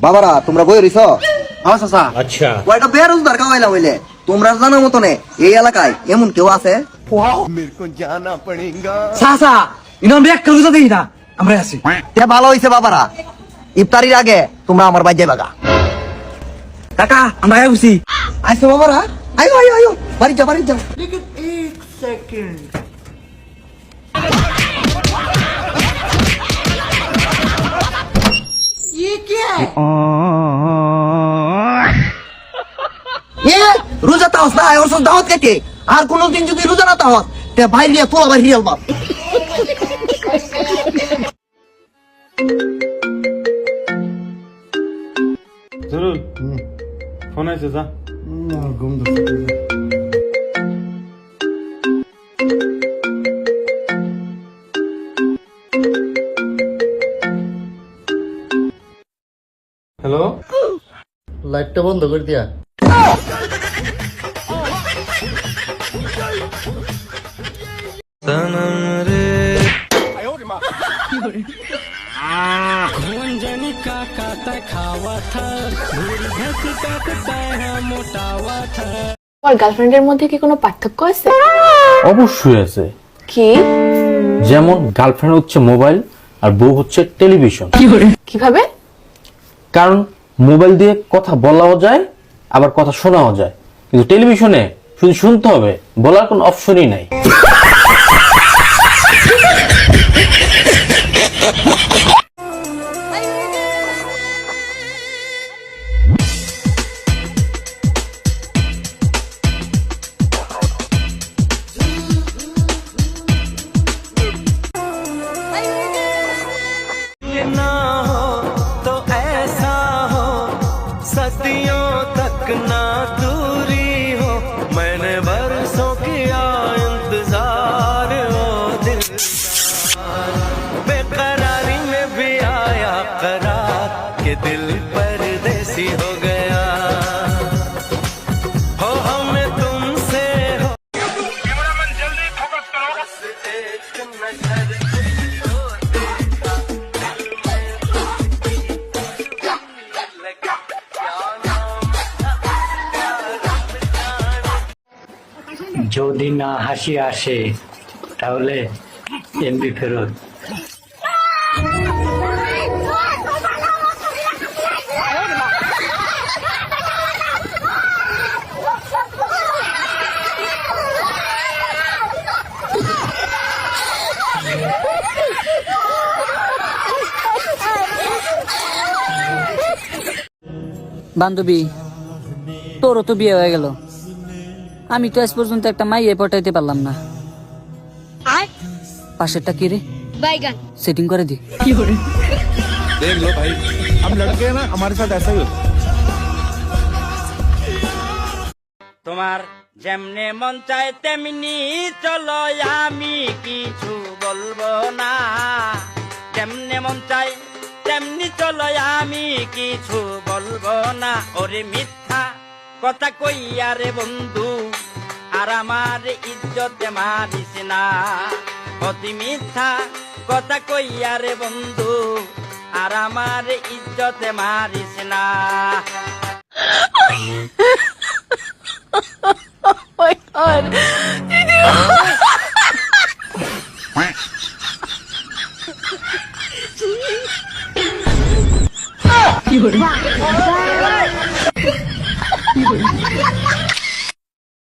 বাবারা তোমরা বই রইছ? হ্যাঁ চাচা। अच्छा কয়টা বেরোজগার কামাইলা হইলে? তোমরা জানো মতনে এই এলাকায় এমন কেউ আছে? চাচা ইনো আমি একটা রোজা দেখি না, আমরা আছি। তে ভালো হইছে বাবারা, ইফতারির আগে তোমরা আমার বাড়ি যাইবা গা। কাকা আমরা আয়া বুঝছি। আইসো বাবারা, আয়ো আয়ো আয়ো, বাড়ি যাও বাড়ি যাও। রোজা তাহস না, ওর সব দাওয়াত কেটে আর কোনদিন যদি রোজা না তাহস তে বাইরে তোলা বাইরে আলবা। জরুল ফোন আছে যা। হ্যালো, লাইটটা বন্ধ করে দিয়া। তোমার গার্লফ্রেন্ডের মধ্যে কি কোনো পার্থক্য আছে? অবশ্যই আছে। কি? যেমন গার্লফ্রেন্ড হচ্ছে মোবাইল আর বউ হচ্ছে টেলিভিশন। কিভাবে? কারণ মোবাইল দিয়ে কথা বলাও যায় আবার কথা শোনাও যায়, কিন্তু টেলিভিশনে শুধু শুনতে হবে, বলার কোনো অপশনই নাই। যদি না হাসি আসে তাহলে এমবি ফেরত। বান্ধবী, তোরও তো বিয়ে হয়ে গেল, আমি তো আজ পর্যন্ত একটা মাইয়ে পটাইতে পারলাম না। পাশেরটা কি রে? বাইগান। সেটিং করে দি। देख लो भाई, हम लड़के हैं ना, हमारे साथ ऐसा ही होता है। তোমার যেমনে মন চায় তেমনি চলো, আমি কিছু বলবো না। যেমনে মন চায় তেমনি চলো, আমি কিছু বলবো না। ওরে মিথ্যা কথা কইয়া রে বন্ধু, আর আমার ইজ্জতে মারিস না। অতি মিথ্যা কথা কইয়া রে বন্ধু, আর আমার ইজ্জতে মারিস না। my god. কি